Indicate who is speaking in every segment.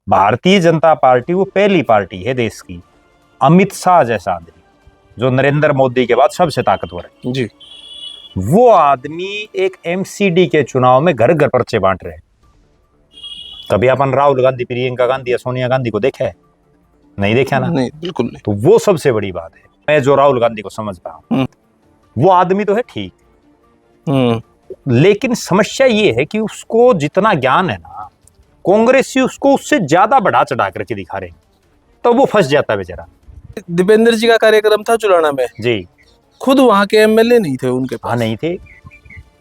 Speaker 1: Bharatiya Janata party वो पहली party है देश की, अमित शाह जैसा आदमी जो नरेंद्र मोदी के बाद सबसे ताकतवर है
Speaker 2: जी,
Speaker 1: वो आदमी एक एमसीडी के चुनाव में घर घर पर्चे बांट रहे हैं। कभी अपन राहुल गांधी, प्रियंका गांधी या सोनिया गांधी को देखा है? नहीं देखा ना।
Speaker 2: नहीं, बिल्कुल नहीं।
Speaker 1: तो वो सबसे बड़ी बात है। मैं जो राहुल गांधी को समझ पाया हूं, वो आदमी तो है ठीक, लेकिन समस्या ये है कि उसको जितना ज्ञान है ना, कांग्रेसी उसको उससे ज्यादा बढ़ा चढ़ा करके दिखा रहे हैं, तो वो फंस जाता है बेचारा।
Speaker 2: दीपेंद्र जी का कार्यक्रम था चुलाना में
Speaker 1: जी,
Speaker 2: खुद वहां के एमएलए नहीं थे उनके पास।
Speaker 1: हाँ नहीं थे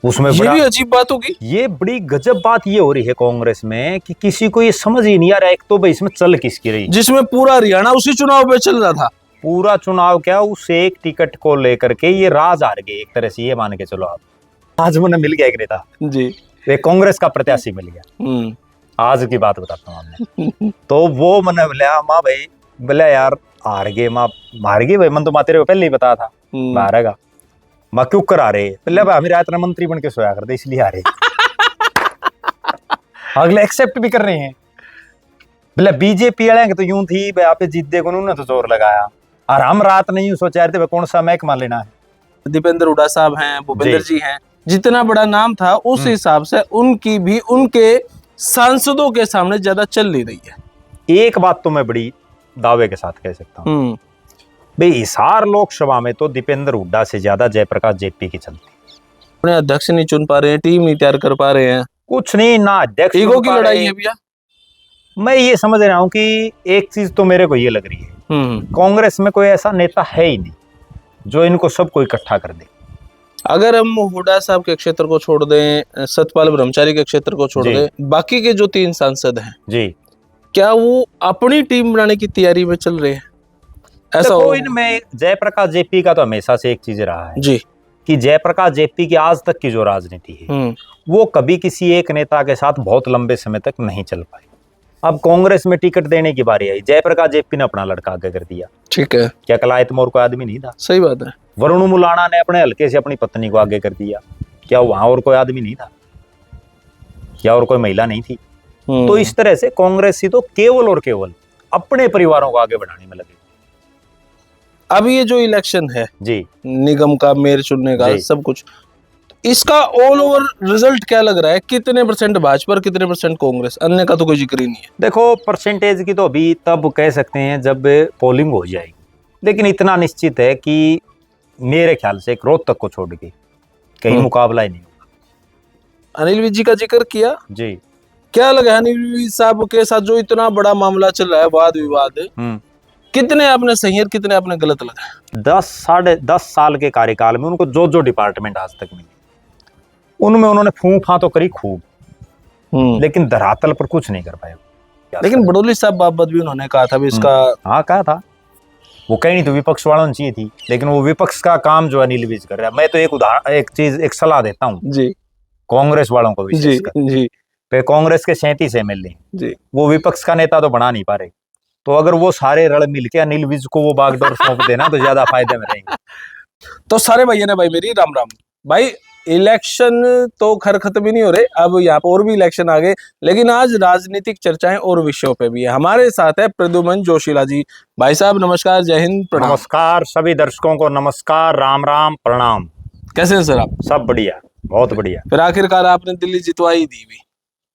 Speaker 1: उसमें।
Speaker 2: ये भी अजीब बात होगी।
Speaker 1: ये बड़ी गजब बात ये हो रही है कांग्रेस में कि किसी को ये समझ ही नहीं आ रहा है, एक तो भाई इसमें चल किसकी रही,
Speaker 2: जिसमें पूरा हरियाणा उसी चुनाव पे चल रहा था।
Speaker 1: पूरा चुनाव क्या उस एक टिकट को लेकर के ये राज हार गए एक तरह से, ये मान के चलो आप। आज मुझे मिल गया एक नेता
Speaker 2: जी,
Speaker 1: एक कांग्रेस का प्रत्याशी मिल गया। आज की बात बताता हूँ आपने। तो वो मैंने बोला माँ भाई, बोला यार हार गए माँ, मार गए भाई, मन तो माँ तेरे को पहले ही बताया था मारेगा। माँ क्यों करा रहे? बोले भाई हम रात में मंत्री बन के सोया करते इसलिए हारे। अगले एक्सेप्ट भी कर रहे हैं। बोले बीजेपी वाले तो यूं थी भाई आप जीत दे उन्होंने तो जोर लगाया, और हम रात नहीं सोचा रहे थे कौन सा महकमा लेना है।
Speaker 2: दीपेंद्र हुड्डा साहब हैं, भूपेंद्र जी हैं, जितना बड़ा नाम था उस हिसाब से उनकी भी उनके सांसदों के सामने ज्यादा चल नहीं रही है।
Speaker 1: एक बात तो मैं बड़ी दावे के साथ कह सकता हूँ भाई, हिसार लोकसभा में तो दीपेंद्र हुड्डा से ज्यादा जयप्रकाश जेपी की चलती।
Speaker 2: अपने अध्यक्ष नहीं चुन पा रहे हैं, टीम नहीं तैयार कर पा रहे हैं,
Speaker 1: कुछ नहीं ना अध्यक्ष,
Speaker 2: ईगो की लड़ाई है भैया।
Speaker 1: मैं ये समझ रहा हूँ कि एक चीज तो मेरे को ये लग रही है, कांग्रेस में कोई ऐसा नेता है ही नहीं जो इनको सबको इकट्ठा कर दे।
Speaker 2: अगर हम हुड्डा साहब के क्षेत्र को छोड़ दें, सतपाल ब्रह्मचारी के क्षेत्र को छोड़ दें, बाकी के जो 3 सांसद हैं
Speaker 1: जी, क्या
Speaker 2: वो अपनी टीम बनाने की तैयारी में चल रहे हैं? ऐसा हो
Speaker 1: इनमें जयप्रकाश जेपी का तो हमेशा से एक चीज रहा है
Speaker 2: जी
Speaker 1: कि जयप्रकाश जेपी की आज तक की जो राजनीति है वो कभी किसी एक नेता के साथ बहुत लंबे समय तक नहीं चल पाई। अब कांग्रेस में टिकट देने की बारी आई, जयप्रकाश जेपी ने अपना लड़का आगे कर दिया।
Speaker 2: ठीक है,
Speaker 1: क्या कलायत मौर्य कोई आदमी नहीं था?
Speaker 2: सही बात है।
Speaker 1: वरुण मुलाना ने अपने हल्के से अपनी पत्नी को आगे कर दिया। क्या वहां और कोई आदमी नहीं था? क्या और कोई महिला नहीं थी? तो इस तरह से कांग्रेसी तो केवल और केवल अपने परिवारों को आगे बढ़ाने में लगे।
Speaker 2: अब ये जो इलेक्शन है
Speaker 1: जी,
Speaker 2: निगम का, मेयर चुनने का, सब कुछ, इसका ऑल ओवर रिजल्ट क्या लग रहा है? कितने % भाजपा, कितने % कांग्रेस? अन्य का तो कोई जिक्र ही नहीं है।
Speaker 1: देखो परसेंटेज की तो अभी तब कह सकते हैं जब पोलिंग हो जाएगी, लेकिन इतना निश्चित है कि मेरे ख्याल से एक रोहतक को छोड़ के कहीं मुकाबला ही नहीं होगा।
Speaker 2: अनिल विज जी का जिक्र किया
Speaker 1: जी,
Speaker 2: क्या लगा अनिल विज साहब के साथ जो इतना बड़ा मामला चल रहा है, वाद विवाद, कितने आपने सही और कितने आपने गलत लगा?
Speaker 1: 10 साल के कार्यकाल में उनको जो जो डिपार्टमेंट आज तक मिले उनमें उन्होंने फूंफा तो करी खूब, लेकिन धरातल पर कुछ नहीं कर पाए।
Speaker 2: लेकिन बडोली साहब बाबत भी उन्होंने कहा था भी इसका,
Speaker 1: हाँ कहा था, वो कहीं नहीं तो विपक्ष वालों ने चाहिए थी, लेकिन वो विपक्ष का काम जो अनिल विज कर रहा है। मैं तो एक उदाहरण, एक चीज, एक सलाह देता हूँ जी कांग्रेस वालों को विशेषकर जी, कांग्रेस के 37 MLA जी, वो विपक्ष का नेता तो बना नहीं पा रहे, तो अगर वो सारे रल मिलके अनिल विज को वो बागडोर सौंप देना तो ज्यादा फायदे में रहेंगे।
Speaker 2: तो सारे भैया ने भाई मेरी राम राम भाई। इलेक्शन तो खैर खत्म ही नहीं हो रहे, अब यहाँ पर और भी इलेक्शन आ गए, लेकिन आज राजनीतिक चर्चाएं और विषयों पे भी है। हमारे साथ है प्रद्युमन जोशीला जी। भाई साहब नमस्कार, जय हिंद, प्रणाम।
Speaker 1: नमस्कार सभी दर्शकों को, नमस्कार, राम राम, प्रणाम।
Speaker 2: कैसे हैं सर आप?
Speaker 1: सब बढ़िया, बहुत बढ़िया।
Speaker 2: फिर आखिरकार आपने दिल्ली जितवाई दी भी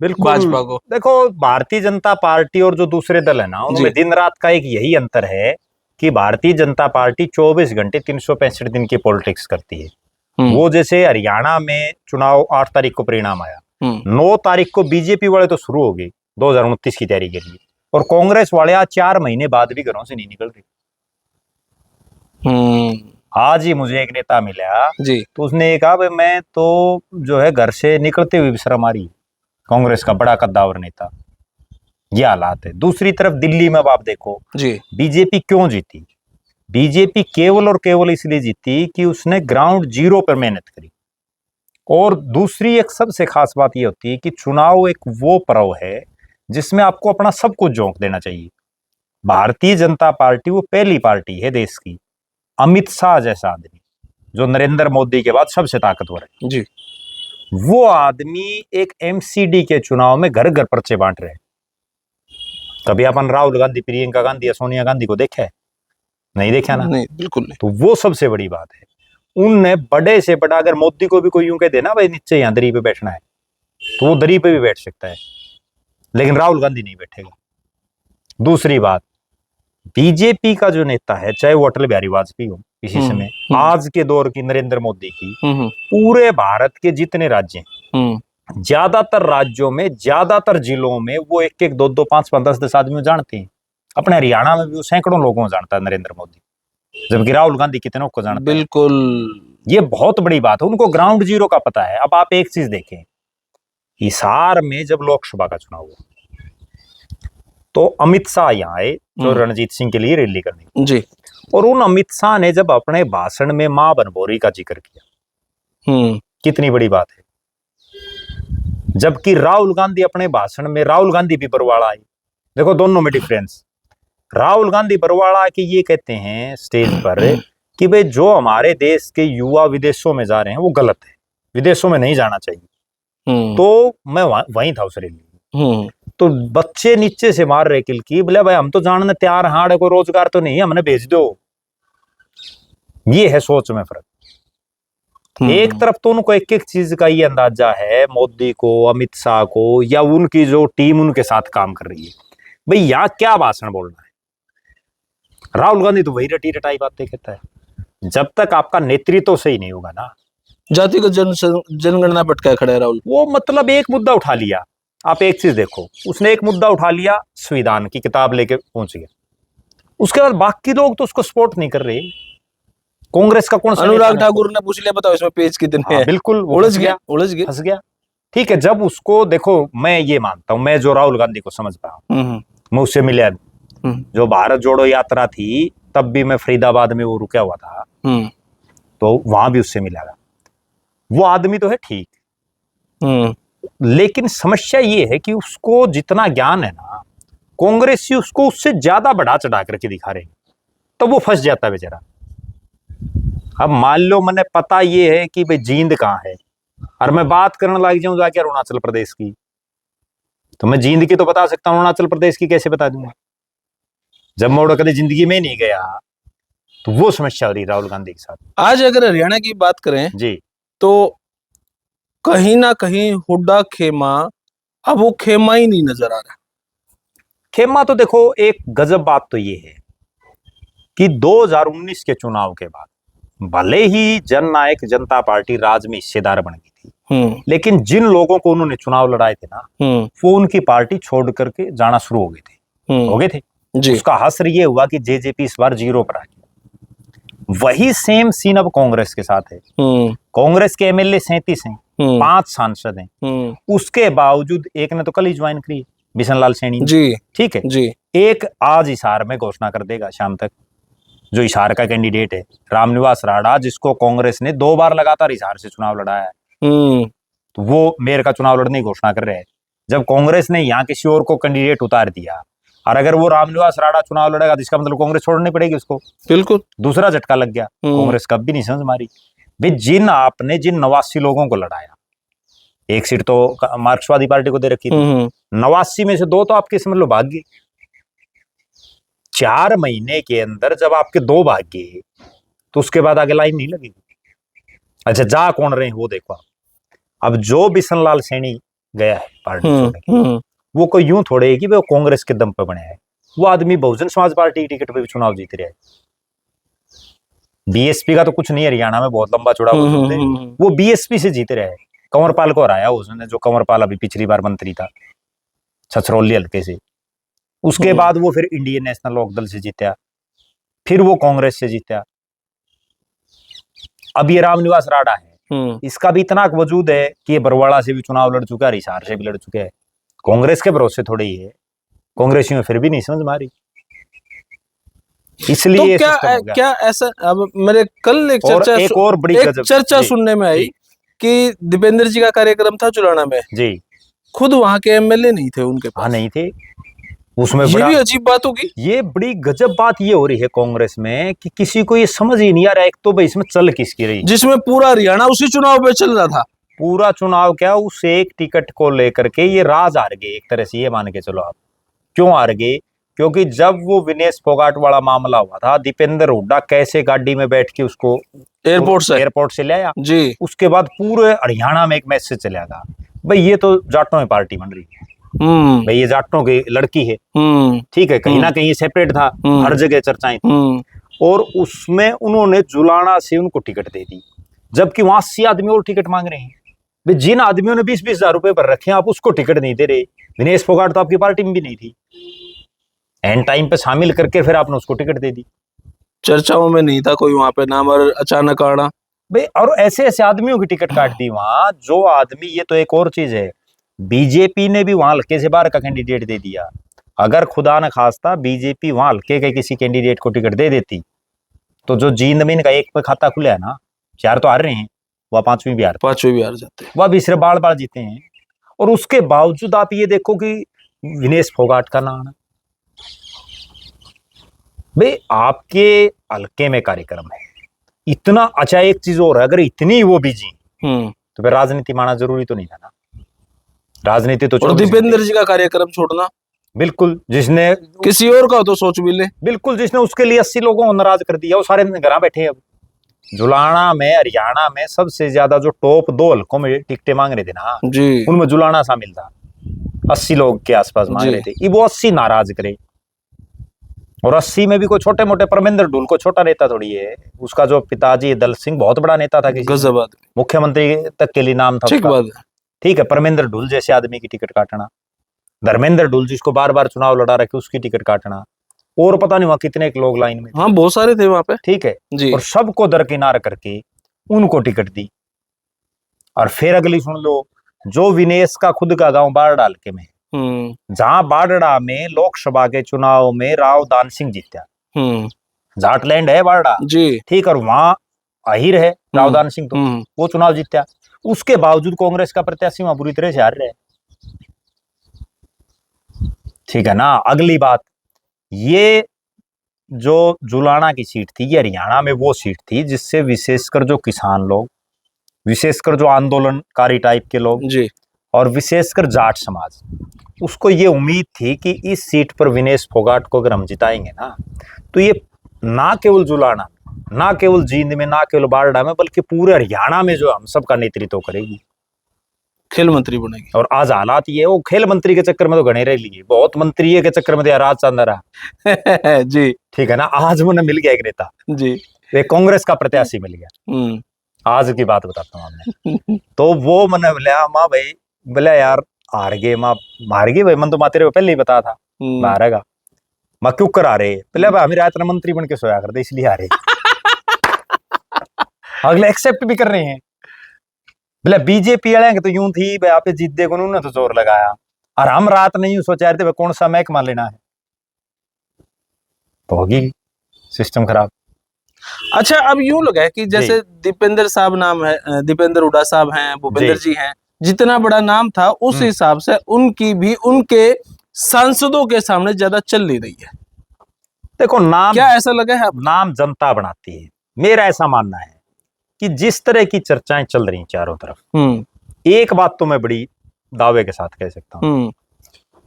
Speaker 1: बिल्कुल
Speaker 2: भाजपा को।
Speaker 1: देखो भारतीय जनता पार्टी और जो दूसरे दल है ना, उनमें दिन रात का एक यही अंतर है कि भारतीय जनता पार्टी 24 घंटे 365 दिन की पॉलिटिक्स करती है। वो जैसे हरियाणा में चुनाव 8 तारीख को परिणाम आया, 9 तारीख को बीजेपी वाले तो शुरू हो गए 2029 की तैयारी के लिए, और कांग्रेस वाले आज 4 महीने बाद भी घरों से नहीं निकल रहे। आज ही मुझे एक नेता मिला जी, तो उसने कहा भाई मैं तो जो है घर से निकलते हुए भी शर्म आ रही है। कांग्रेस का बड़ा कद्दावर नेता, ये हालात है। दूसरी तरफ दिल्ली में आप देखो जी, बीजेपी क्यों जीती? बीजेपी केवल और केवल इसलिए जीती कि उसने ग्राउंड जीरो पर मेहनत करी। और दूसरी एक सबसे खास बात यह होती है कि चुनाव एक वो पर्व है जिसमें आपको अपना सब कुछ झोंक देना चाहिए। भारतीय जनता पार्टी वो पहली पार्टी है देश की, अमित शाह जैसा आदमी जो नरेंद्र मोदी के बाद सबसे ताकतवर है जी, वो आदमी एक एमसीडी के चुनाव में घर घर पर्चे बांट रहे हैं। कभी अपन राहुल गांधी, प्रियंका गांधी या सोनिया गांधी को देखा है? नहीं देखा ना।
Speaker 2: नहीं, बिल्कुल नहीं।
Speaker 1: तो वो सबसे बड़ी बात है। उनने बड़े से बड़ा, अगर मोदी को भी कोई यूं कह दे ना भाई नीचे यहाँ दरी पे बैठना है, तो वो दरी पे भी बैठ सकता है, लेकिन राहुल गांधी नहीं बैठेगा। दूसरी बात, बीजेपी का जो नेता है, चाहे वो अटल बिहारी वाजपेयी हो इसी समय, आज के दौर की नरेंद्र मोदी की, पूरे भारत के जितने राज्य हैं, ज्यादातर राज्यों में, ज्यादातर जिलों में वो एक एक, दो दो, पांच पांच, 10 10 आदमी जानते हैं। अपने हरियाणा में भी वो सैकड़ों लोगों को जानता है नरेंद्र मोदी, जबकि राहुल गांधी कितनों को जानता है।
Speaker 2: बिल्कुल,
Speaker 1: ये बहुत बड़ी बात है, उनको ग्राउंड जीरो का पता है। अब आप एक चीज देखें, हिसार में जब लोकसभा का चुनाव हुआ तो अमित शाह यहाँ आए, जो रणजीत सिंह के लिए रैली करनी
Speaker 2: जी,
Speaker 1: और उन अमित शाह ने जब अपने भाषण में मां बनभोरी का जिक्र किया, कितनी बड़ी बात है। जबकि राहुल गांधी अपने भाषण में, राहुल गांधी भी बरवाड़ा आए, देखो दोनों में डिफरेंस। राहुल गांधी बरवाड़ा के ये कहते हैं स्टेज पर कि भाई जो हमारे देश के युवा विदेशों में जा रहे हैं वो गलत है, विदेशों में नहीं जाना चाहिए। तो मैं वहीं था उस रैली। तो बच्चे नीचे से मार रहे किलकी, बोले भाई हम तो जानने तैयार, हाड़ कोई रोजगार तो नहीं है, हमने भेज दो। ये है सोच में फर्क। एक तरफ तो उनको एक एक चीज का ये अंदाजा है, मोदी को, अमित शाह को, या उनकी जो टीम उनके साथ काम कर रही है, भाई यहाँ क्या भाषण बोलना है। राहुल गांधी तो वही रटी रटाई बातें कहता है। जब तक आपका नेतृत्व सही नहीं होगा ना,
Speaker 2: जातिगत जनगणना पटका खड़ा है राहुल।
Speaker 1: वो मतलब एक मुद्दा उठा लिया, आप एक चीज देखो, उसने एक मुद्दा उठा लिया, संविधान की किताब लेके पहुंच गया, उसके बाद बाकी लोग तो उसको सपोर्ट नहीं कर रहे। कांग्रेस का कौन सा,
Speaker 2: अनुराग ठाकुर ने पूछ लिया बताओ इसमें पेज कितने हैं?
Speaker 1: बिल्कुल
Speaker 2: उलझ गया,
Speaker 1: फंस गया। ठीक है, जब उसको देखो, मैं ये मानता हूं, मैं जो राहुल गांधी को समझ पाया, मैं उससे मिला, जो भारत जोड़ो यात्रा थी तब भी मैं फरीदाबाद में वो रुका हुआ था, तो वहां भी उससे मिला। वो आदमी तो है ठीक, लेकिन समस्या ये है कि उसको जितना ज्ञान है ना, कांग्रेसी उसको उससे ज्यादा बढ़ा चढ़ा करके दिखा रहे हैं, तो वो फंस जाता है बेचारा। अब मान लो मैंने पता ये है कि भाई जींद कहाँ है, और मैं बात करने लग जाऊं जाके अरुणाचल प्रदेश की, तो मैं जींद की तो बता सकता हूं, अरुणाचल प्रदेश की कैसे बता दूंगा जब मैं कभी जिंदगी में नहीं गया। तो वो समस्या हो रही राहुल गांधी के साथ।
Speaker 2: आज अगर हरियाणा की बात करें
Speaker 1: जी,
Speaker 2: तो कहीं ना कहीं हुड्डा खेमा, अब वो खेमा ही नहीं नजर आ रहा।
Speaker 1: खेमा तो देखो, एक गजब बात तो ये है कि 2019 के चुनाव के बाद भले ही जननायक जनता पार्टी राज में हिस्सेदार बन गई थी, लेकिन जिन लोगों को उन्होंने चुनाव लड़ाए थे ना, वो उनकी पार्टी छोड़ करके जाना शुरू हो गए थे। जी। उसका हसर ये हुआ कि जेजेपी इस बार 0 पर आ गया। वही सेम सीन अब कांग्रेस के साथ है। कांग्रेस के एमएलए 37 हैं, 5 सांसद हैं, उसके बावजूद एक ने तो कल ही ज्वाइन करी, बिशन लाल सैनी जी, ठीक है जी। एक आज हिसार में घोषणा कर देगा शाम तक, जो हिसार का कैंडिडेट है रामनिवास राणा, जिसको कांग्रेस ने 2 बार लगातार हिसार से चुनाव लड़ाया है, तो वो मेयर का चुनाव लड़ने की घोषणा कर रहे हैं। जब कांग्रेस ने यहाँ किसी और को कैंडिडेट उतार दिया, और अगर वो रामनिवास राणा चुनाव लड़ेगा तो इसका मतलब कांग्रेस छोड़नी पड़ेगी उसको। बिल्कुल, दूसरा झटका लग गया। कांग्रेस कब भी नहीं समझ मारी भाई, जिन 89 लोगों को लड़ाया, एक सीट तो मार्क्सवादी पार्टी को दे रखी थी, 89 में से 2 तो आपके समझ लो भाग गए। 4 महीने के अंदर जब आपके 2 भाग गए, तो उसके बाद आगे लाइन नहीं लगेगी। अच्छा, जा कौन रहे हैं वो देखो। अब जो बिशन लाल सैनी गया है पार्टी छोड़ने के, वो कोई यूं थोड़े है कि वो कांग्रेस के दम पे बने हैं। वो आदमी बहुजन समाज पार्टी की टिकट पे भी चुनाव जीत रहे हैं। बीएसपी का तो कुछ नहीं है, हरियाणा में बहुत लंबा चौड़ा वो बीएसपी से जीते रहे। कंवरपाल को हराया उसने, जो कंवरपाल अभी पिछली बार मंत्री था छछरौली हल्के से। उसके बाद वो फिर इंडियन नेशनल लोकदल से जीता, फिर वो कांग्रेस से जीता। अब ये रामनिवास राणा है, इसका भी इतना वजूद है कि ये बरवाड़ा से भी चुनाव लड़ चुका है, हिसार से भी लड़ चुके हैं। कांग्रेस के भरोसे थोड़े ही है, कांग्रेसियों फिर भी नहीं समझ मारी, इसलिए
Speaker 2: तो क्या ऐसा। अब मेरे कल एक चर्चा सुनने में आई कि दीपेंद्र जी का कार्यक्रम था चुलाना में जी, खुद वहां के एमएलए नहीं थे उनके पास।
Speaker 1: नहीं थे उसमें,
Speaker 2: ये भी अजीब बात होगी।
Speaker 1: ये बड़ी गजब बात ये हो रही है कांग्रेस में कि किसी को ये समझ ही नहीं आ रहा है, एक तो भाई इसमें चल किसकी रही,
Speaker 2: जिसमें पूरा हरियाणा उसी चुनाव पे चल रहा था।
Speaker 1: पूरा चुनाव क्या, उस एक टिकट को लेकर के ये राज हार गए एक तरह से, ये मान के चलो आप। क्यों हार गए? क्योंकि जब वो विनेश फोगाट वाला मामला हुआ था, दीपेंद्र हुड्डा कैसे गाड़ी में बैठ के उसको एयरपोर्ट से ले आया
Speaker 2: जी।
Speaker 1: उसके बाद पूरे हरियाणा में एक मैसेज चला था, भाई ये तो जाटों में पार्टी बन रही है, भाई ये जाटों की लड़की है, ठीक है, कहीं ना कहीं सेपरेट था, हर जगह चर्चाएं थी। और उसमें उन्होंने जुलाना से उनको टिकट दे दी, जबकि वहां 80 आदमी और टिकट मांग रहे हैं। भाई जिन आदमियों ने 20-20 हजार रुपए पर रखे हैं, आप उसको टिकट नहीं दे रहे। विनेश फोगाट तो आपकी पार्टी में भी नहीं थी, एंड टाइम पे शामिल करके फिर आपने उसको टिकट दे दी।
Speaker 2: चर्चाओं में नहीं था कोई वहां पे नाम, और अचानक आना
Speaker 1: भाई, और ऐसे ऐसे आदमियों की टिकट काट दी वहां, जो आदमी, ये तो एक और चीज है, बीजेपी ने भी वहां हल्के से बाहर का कैंडिडेट दे दिया। अगर खुदा न खास्ता बीजेपी वहां हल्के के किसी कैंडिडेट को टिकट दे देती, तो जो जींद में इनका एक पे खाता खुला है ना, 4 तो हार रहे हैं, वह 5वीं भी हार
Speaker 2: जाते हैं,
Speaker 1: वह भी सिर्फ बाढ़ जीते हैं। और उसके बावजूद आप ये देखो कि विनेश फोगाट का नाम, भाई आपके हल्के में कार्यक्रम है इतना अच्छा। एक चीज और है, अगर इतनी वो बिजी तो फिर राजनीति माना जरूरी तो नहीं था ना, राजनीति तो।
Speaker 2: और दीपेंद्र जी का कार्यक्रम छोड़ना,
Speaker 1: बिल्कुल, जिसने
Speaker 2: किसी और का तो सोच भी ले,
Speaker 1: बिल्कुल, जिसने उसके लिए 80 लोगों को नाराज कर दिया, वो सारे घर बैठे अब। जुलाना में, हरियाणा में सबसे ज्यादा जो टॉप 2 हल्कों में टिकटें मांग रहे थे ना जी, उनमें जुलाना शामिल था, 80 लोग के आसपास मांग रहे थे। ये वो 80 नाराज करे, और 80 में भी कोई छोटे मोटे, परमेंद्र ढूल को छोटा नेता थोड़ी है, उसका जो पिताजी दल सिंह बहुत बड़ा नेता था, मुख्यमंत्री तक के लिए नाम था उसका, ठीक है। परमेंद्र ढूल जैसे आदमी की टिकट काटना, धर्मेंद्र ढूल जिसको बार बार चुनाव लड़ा रखे उसकी टिकट काटना, और पता नहीं वहां कितने लोग लाइन में,
Speaker 2: हाँ बहुत सारे थे वहां पे, ठीक है
Speaker 1: जी। और सबको दरकिनार करके उनको टिकट दी। और फिर अगली सुन लो, जो विनेश का खुद का गांव बारडा हल्के में, जहां बारडा में लोकसभा के चुनाव में राव दान सिंह जीता, जाटलैंड है बारडा जी, ठीक, और वहां अहिर है राव दान सिंह, तो वो चुनाव जीता। उसके बावजूद कांग्रेस का प्रत्याशी वहां बुरी तरह से हार रहे हैं, ठीक है ना। अगली बात, ये जो जुलाना की सीट थी, ये हरियाणा में वो सीट थी जिससे विशेषकर जो किसान लोग, विशेषकर जो आंदोलनकारी टाइप के लोग जी, और विशेषकर जाट समाज, उसको ये उम्मीद थी कि इस सीट पर विनेश फोगाट को अगर हम जिताएंगे ना, तो ये ना केवल जुलाना, ना केवल जींद में, ना केवल बारडा में, बल्कि पूरे हरियाणा में जो हम सबका नेतृत्व करेगी,
Speaker 2: खेल मंत्री बनेगी। और
Speaker 1: आज हालात ये, वो खेल मंत्री के चक्कर में तो घने रह लिए, बहुत मंत्री के चक्कर में तो राज चांदा रहा जी, ठीक है ना। आज मुझे मिल गया एक नेता जी, वे कांग्रेस का प्रत्याशी मिल गया, आज की बात बताता हूँ आपने तो वो मैंने बोला, माँ भाई, बोला यार हार गए, माँ हार गई भाई, मन तो माँ तेरे को पहले ही बता था हारेगा, माँ क्यों करा रहे, पहले भाई हमें रात मंत्री बन के सोया करते इसलिए हारे अगले एक्सेप्ट भी कर रहे हैं। बोले बीजेपी वाले तो यूं थी भाई, आप जीत देखो, उन्होंने तो जोर लगाया, और हम रात नहीं सोचा रहे थे कौन सा महकमा लेना है, तो होगी सिस्टम खराब।
Speaker 2: अच्छा, अब यूं लगा है कि जैसे दीपेंद्र साहब नाम है, दीपेंद्र हुड्डा साहब हैं, भूपेंद्र जी हैं, जितना बड़ा नाम था उस हिसाब से उनकी भी उनके सांसदों के सामने ज्यादा चल नहीं रही है।
Speaker 1: देखो, नाम
Speaker 2: क्या ऐसा लगा है?
Speaker 1: नाम जनता बनाती है, मेरा ऐसा मानना है कि जिस तरह की चर्चाएं चल रही चारों तरफ, एक बात तो मैं बड़ी दावे के साथ कह सकता हूँ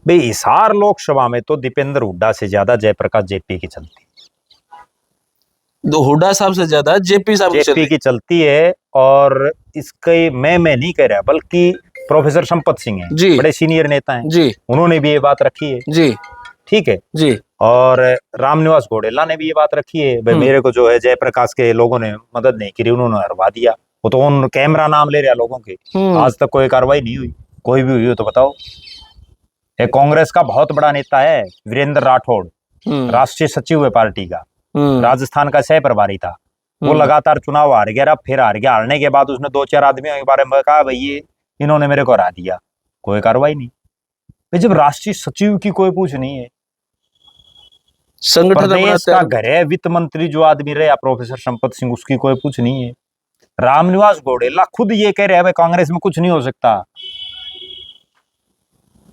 Speaker 1: भाई, हिसार लोकसभा में तो दीपेंद्र हुड्डा से ज्यादा जयप्रकाश जेपी की चलती,
Speaker 2: हुड्डा साहब से ज्यादा जेपी साहब
Speaker 1: की चलती है। और इसके मैं नहीं कह रहा, बल्कि प्रोफेसर संपत सिंह हैं जी, बड़े सीनियर नेता हैं जी, उन्होंने भी ये बात रखी है जी, ठीक है जी। और रामनिवास घोडेला ने भी ये बात रखी है भाई, मेरे को जो है जयप्रकाश के लोगों ने मदद नहीं की, उन्होंने हरवा दिया, वो तो उन कैमरा नाम ले रहा लोगों के, आज तक कोई कार्रवाई नहीं हुई, कोई भी हुई हो तो बताओ। एक कांग्रेस का बहुत बड़ा नेता है वीरेंद्र राठौड़, राष्ट्रीय सचिव है पार्टी का, राजस्थान का सह प्रभारी था, वो लगातार चुनाव हार गया, फिर हार गया, हारने के बाद उसने 2-4 आदमियों के बारे में कहा भाई ये इन्होंने मेरे को हरा दिया, कोई कार्रवाई नहीं। जब राष्ट्रीय सचिव की कोई पूछ नहीं है, संगठन प्रदेश का घर है, वित्त मंत्री जो आदमी रहे प्रोफेसर संपत सिंह, उसकी कोई पूछ नहीं है। रामनिवास घोडेला खुद ये कह रहे हैं कांग्रेस में कुछ नहीं हो सकता,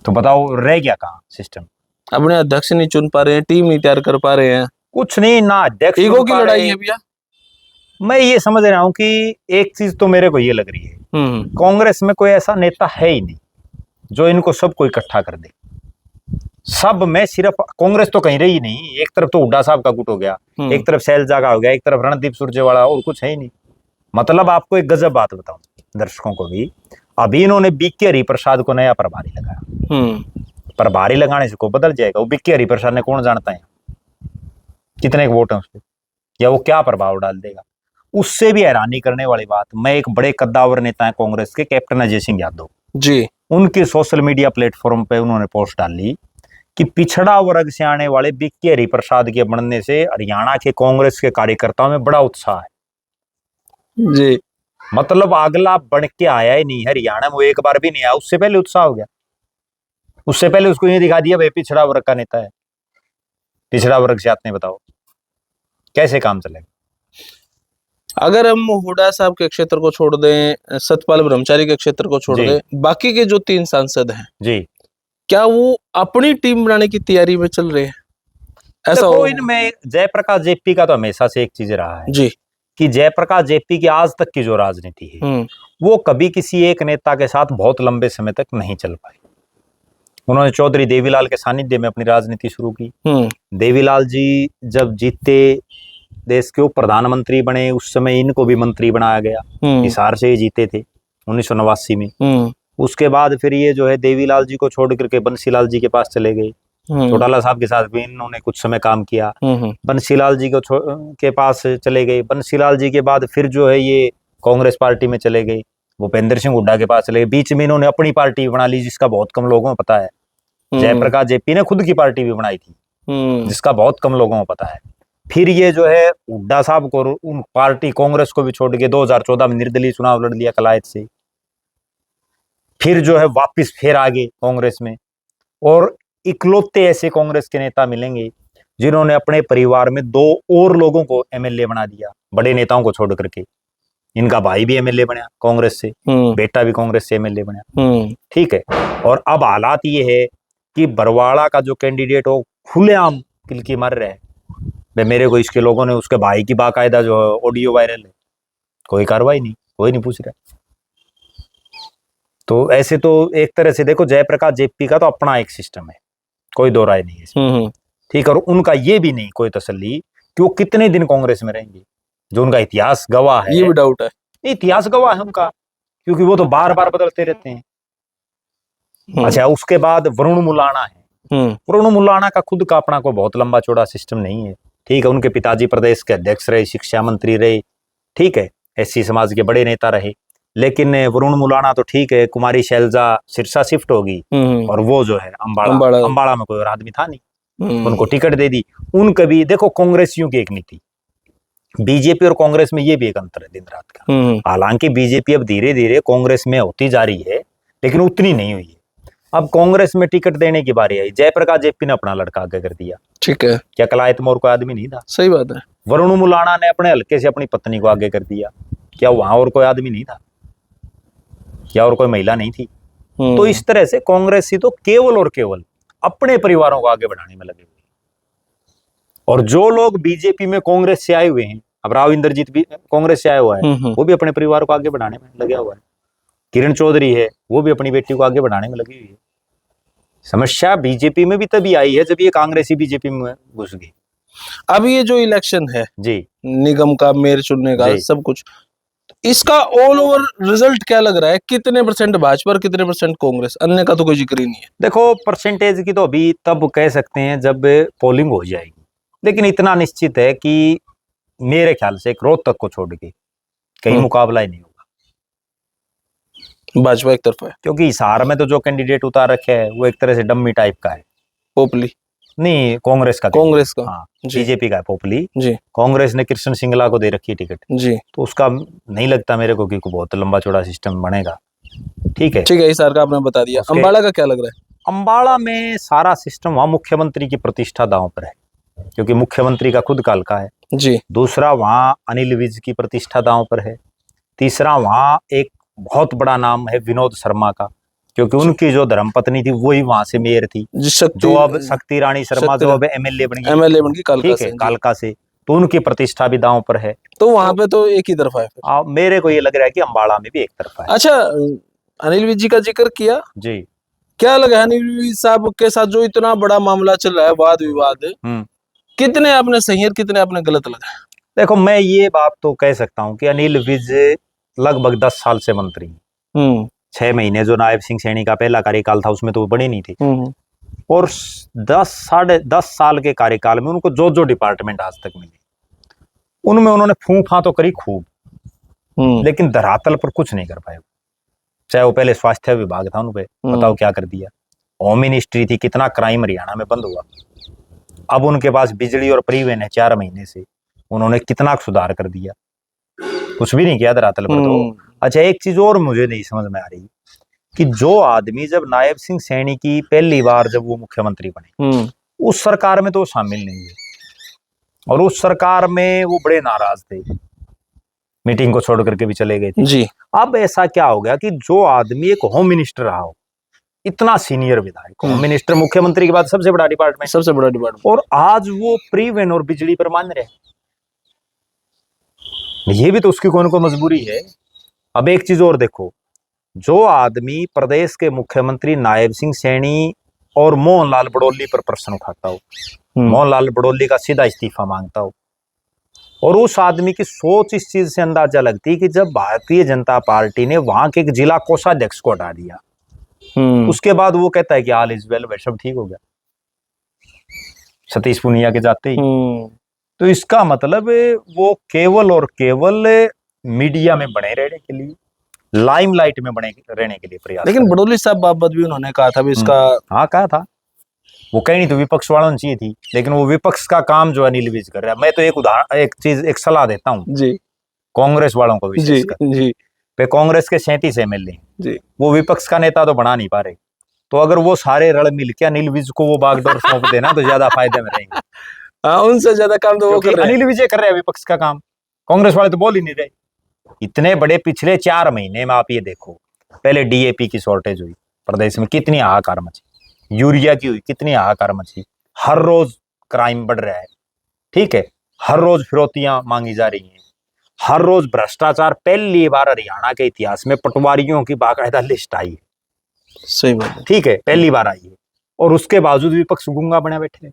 Speaker 1: तो बताओ रह गया कहाँ सिस्टम?
Speaker 2: अपने अध्यक्ष नहीं चुन पा रहे हैं, टीम नहीं तैयार कर पा रहे हैं,
Speaker 1: कुछ नहीं, ना अध्यक्ष,
Speaker 2: ईगो की लड़ाई है भैया।
Speaker 1: मैं ये समझ रहा हूँ कि एक चीज तो मेरे को ये लग रही है, कांग्रेस में कोई ऐसा नेता है ही नहीं जो इनको सबको इकट्ठा कर दे। सब में सिर्फ कांग्रेस तो कहीं रही नहीं। एक तरफ तो हुड्डा साहब का गुट हो गया, एक तरफ शैलजा का हो गया, एक तरफ रणदीप सुरजेवाला, और कुछ है ही नहीं। मतलब आपको एक गजब बात बताऊं दर्शकों को भी, अभी इन्होंने बीके हरिप्रसाद को नया प्रभारी लगाया। प्रभारी लगाने से को बदल जाएगा? वो बीके हरिप्रसाद ने कौन जानता है कितने वोट हैं उसके, या वो क्या प्रभाव डाल देगा? उससे भी हैरानी करने वाली बात, मैं एक बड़े कद्दावर नेता है कांग्रेस के, कैप्टन अजय सिंह यादव
Speaker 2: जी,
Speaker 1: उनके सोशल मीडिया प्लेटफॉर्म पे उन्होंने पोस्ट डाली कि पिछड़ा वर्ग से आने वाले बीके हरिप्रसाद के बनने से हरियाणा के कांग्रेस के कार्यकर्ताओं में बड़ा उत्साह है
Speaker 2: जी।
Speaker 1: मतलब अगला बन के आया ही नहीं हरियाणा में, वो एक बार भी नहीं आया, उससे पहले उत्साह हो गया। उससे पहले उसको ये दिखा दिया भाई पिछड़ा वर्ग का नेता है, पिछड़ा वर्ग से आते हैं, बताओ कैसे काम चलेगा?
Speaker 2: अगर हम हुड्डा साहब के क्षेत्र को छोड़ दें, सतपाल ब्रह्मचारी के क्षेत्र को छोड़ दें, बाकी के जो 3 सांसद हैं
Speaker 1: जी,
Speaker 2: क्या वो अपनी टीम बनाने की तैयारी में चल रहे हैं? ऐसा
Speaker 1: देखो इनमें जयप्रकाश जेपी का तो हमेशा से एक चीज रहा है
Speaker 2: जी
Speaker 1: कि जयप्रकाश जेपी की आज तक की जो राजनीति है वो कभी किसी एक नेता के साथ बहुत लंबे समय तक नहीं चल पाई। उन्होंने चौधरी देवीलाल के सानिध्य में अपनी राजनीति शुरू की। देवीलाल जी जब जीते, देश के प्रधानमंत्री बने, उस समय इनको भी मंत्री बनाया गया। हिसार से ही जीते थे 1989 में। उसके बाद फिर ये जो है देवीलाल जी को छोड़ करके बंसीलाल जी के पास चले गए। चौटाला साहब के साथ भी इन्होंने कुछ समय काम किया। बंसीलाल जी को के पास चले गए। बंसीलाल जी के बाद फिर जो है ये कांग्रेस पार्टी में चले गए, भूपेंद्र सिंह हुड्डा के पास चले गए। बीच में इन्होंने अपनी पार्टी बना ली जिसका बहुत कम लोगों को पता है। जयप्रकाश जेपी ने खुद की पार्टी भी बनाई थी जिसका बहुत कम लोगों को पता है। फिर ये जो है हुड्डा साहब को उन पार्टी कांग्रेस को भी छोड़ के 2014 में निर्दलीय चुनाव लड़ लिया कलायत से। फिर जो है वापस फिर आ गए कांग्रेस में। और इकलौते ऐसे कांग्रेस के नेता मिलेंगे जिन्होंने अपने परिवार में 2 और लोगों को एमएलए बना दिया, बड़े नेताओं को छोड़ करके। इनका भाई भी एमएलए बना कांग्रेस से, बेटा भी कांग्रेस से एमएलए बना। ठीक है, और अब हालात ये है कि बरवाड़ा का जो कैंडिडेट हो खुलेआम किलकी मार रहे हैं, मेरे को इसके लोगों ने, उसके भाई की बाकायदा जो ऑडियो वायरल है, कोई कार्रवाई नहीं, कोई नहीं पूछ रहा। तो ऐसे तो एक तरह से देखो जयप्रकाश जेपी का तो अपना एक सिस्टम है, कोई दो राय नहीं है। ठीक है, और उनका ये भी नहीं कोई तसल्ली कि वो कितने दिन कांग्रेस में रहेंगे, जो उनका इतिहास गवाह है।
Speaker 2: ये भी डाउट है,
Speaker 1: इतिहास गवाह है उनका, क्योंकि वो तो बार बार बदलते रहते हैं। अच्छा, उसके बाद वरुण मुलाणा है। वरुण मुलाणा का खुद का अपना कोई बहुत लंबा चौड़ा सिस्टम नहीं है। ठीक है, उनके पिताजी प्रदेश के अध्यक्ष रहे, शिक्षा मंत्री रहे, ठीक है, एससी समाज के बड़े नेता रहे। लेकिन वरुण मुलाणा तो ठीक है, कुमारी शैलजा सिरसा शिफ्ट होगी और वो जो है अंबाड़ा में कोई और आदमी था नहीं, उनको टिकट दे दी। उनका भी देखो कांग्रेसियों की एक नीति, बीजेपी और कांग्रेस में ये भी एक अंतर है दिन रात का। हालांकि बीजेपी अब धीरे धीरे कांग्रेस में होती जा रही है लेकिन उतनी नहीं हुई है। अब कांग्रेस में टिकट देने की बारी आई, जयप्रकाश जेपी ने अपना लड़का आगे कर दिया। ठीक है, क्या कलायत मोर कोई आदमी नहीं था?
Speaker 2: सही बात है।
Speaker 1: वरुण मुलाणा ने अपने हल्के से अपनी पत्नी को आगे कर दिया, क्या वहां और कोई आदमी नहीं था? क्या और कोई महिला नहीं थी? तो इस तरह से कांग्रेस ही तो केवल और केवल अपने परिवारों को आगे बढ़ाने में लगे हुए। और जो लोग बीजेपी में कांग्रेस से आए हुए हैं, अब राव इंद्रजीत भी कांग्रेस से आया हुआ है, वो भी अपने परिवार को आगे बढ़ाने में लगा हुआ है। किरण चौधरी है, वो भी अपनी बेटी को आगे बढ़ाने में लगी हुई है। समस्या बीजेपी में भी तभी आई है जब ये कांग्रेसी बीजेपी में घुस गई।
Speaker 2: अब ये जो इलेक्शन है
Speaker 1: जी,
Speaker 2: निगम का, मेयर चुनने का, सब कुछ, इसका ऑल ओवर रिजल्ट क्या लग रहा है? कितने % भाजपा और कितने % कांग्रेस? अन्य का तो कोई जिक्र ही नहीं है। देखो
Speaker 1: परसेंटेज की तो अभी तब कह सकते हैं जब पोलिंग हो जाएगी, लेकिन इतना निश्चित है कि मेरे ख्याल से रोहतक को छोड़ के कहीं मुकाबला ही नहीं होगा,
Speaker 2: भाजपा एक तरफा है।
Speaker 1: क्योंकि हिसार में तो जो कैंडिडेट उतार रखे है वो एक तरह से डम्मी टाइप का है।
Speaker 2: पोपली नहीं,
Speaker 1: कांग्रेस का
Speaker 2: हाँ,
Speaker 1: बीजेपी का है पोपली
Speaker 2: जी।
Speaker 1: कांग्रेस ने कृष्ण सिंगला को दे रखी है टिकट
Speaker 2: जी, तो
Speaker 1: उसका नहीं लगता मेरे को कि बहुत लंबा चौड़ा सिस्टम बनेगा। ठीक है,
Speaker 2: हिसार का आपने बता दिया। अंबाला का क्या लग रहा है?
Speaker 1: अंबाला में सारा सिस्टम वहां मुख्यमंत्री की प्रतिष्ठा दांव पर है, क्योंकि मुख्यमंत्री का खुद का हल्का है जी। दूसरा वहां अनिल विज की प्रतिष्ठा दांव पर है। तीसरा वहां एक बहुत बड़ा नाम है विनोद शर्मा का, क्योंकि उनकी जो धर्मपत्नी थी वही वहां से मेयर थी, जो अब शक्ति रानी शर्मा जो अब एमएलए बन गई कालका से, तो उनकी प्रतिष्ठा भी दांव पर है।
Speaker 2: तो वहां पे तो एक ही तरफा है।
Speaker 1: मेरे को ये लग रहा है कि अंबाला में भी एक तरफा है।
Speaker 2: अच्छा, अनिल विज जी का जिक्र किया
Speaker 1: जी,
Speaker 2: क्या लगा है अनिल साहब के साथ जो इतना बड़ा मामला चल रहा है, वाद विवाद, कितने आपने सही और कितने आपने गलत लगा?
Speaker 1: देखो, मैं ये बात तो कह सकता हूँ कि अनिल विज लगभग 10 साल से मंत्री हैं। 6 महीने जो नायब सिंह सैनी का पहला कार्यकाल था उसमें तो वो बने नहीं थे, और 10 साल के कार्यकाल में उनको जो जो डिपार्टमेंट आज तक मिले उनमें उन्होंने फूंफा तो करी खूब, लेकिन धरातल पर कुछ नहीं कर पाए। चाहे वो पहले स्वास्थ्य विभाग था, उन पे बताओ क्या कर दिया। होम मिनिस्ट्री थी, कितना क्राइम हरियाणा में बंद हुआ। अब उनके पास बिजली और परिवहन है, 4 महीने से उन्होंने कितना सुधार कर दिया, कुछ भी नहीं किया धरातल पर तो। अच्छा, एक चीज और मुझे नहीं समझ में आ रही कि जो आदमी जब नायब सिंह सैनी की पहली बार जब वो मुख्यमंत्री बने, उस सरकार में तो वो शामिल नहीं है, और उस सरकार में वो बड़े नाराज थे, मीटिंग को छोड़ करके भी चले गए थे जी। अब ऐसा क्या हो गया कि जो आदमी एक होम मिनिस्टर रहा हो, इतना सीनियर विधायक, होम मिनिस्टर मुख्यमंत्री के बाद सबसे बड़ा डिपार्टमेंट, और आज वो परिवहन और बिजली पर मान रहे, ये भी तो उसकी कौन को मजबूरी है। अब एक चीज और देखो, जो आदमी प्रदेश के मुख्यमंत्री नायब सिंह सैनी और मोहनलाल बड़ौली पर प्रश्न उठाता हो, मोहनलाल बड़ौली का सीधा इस्तीफा मांगता हो, और उस आदमी की सोच इस चीज से अंदाजा लगती है कि जब भारतीय जनता पार्टी ने वहां के एक जिला कोषाध्यक्ष को हटा दिया, उसके बाद वो कहता है कि ऑल इज वेल, सब ठीक हो गया सतीश पूनिया के जाते ही। तो इसका मतलब वो केवल और केवल मीडिया में बने रहने के लिए, लाइमलाइट में बने रहने के लिए प्रयास।
Speaker 2: लेकिन बड़ौली साहब बाबत भी उन्होंने कहा था भी इसका,
Speaker 1: हाँ कहा था, वो कहीं नहीं तो विपक्ष वालों ने चाहिए थी, लेकिन वो विपक्ष का काम जो अनिल विज कर रहा है। मैं तो एक उदाहरण, एक सलाह देता हूँ जी, कांग्रेस वालों को विशेषकर जी, पे कांग्रेस के 37 MLA जी, वो विपक्ष का नेता तो बना नहीं पा रहे, तो अगर वो सारे रल मिल के अनिल विज को वो बागडोर सौंप देना तो ज्यादा फायदे में रहेंगे।
Speaker 2: हाँ, उनसे ज्यादा काम तो वो कर रहे हैं,
Speaker 1: अनिल विजय कर रहे हैं विपक्ष का काम, कांग्रेस वाले तो बोल ही नहीं रहे। इतने बड़े पिछले 4 महीने में आप ये देखो, पहले DAP की शॉर्टेज हुई प्रदेश में, कितनी हाहाकार मची, यूरिया की हुई, कितनी हाहाकार मची, हर रोज क्राइम बढ़ रहा है, ठीक है, हर रोज फिरौतियां मांगी जा रही हैं, हर रोज भ्रष्टाचार। पहली बार हरियाणा के इतिहास में पटवारियों की बाकायदा लिस्ट आई है,
Speaker 2: सही बात है,
Speaker 1: ठीक है, पहली बार आई है, और उसके बावजूद विपक्ष गूंगा बना बैठे हैं।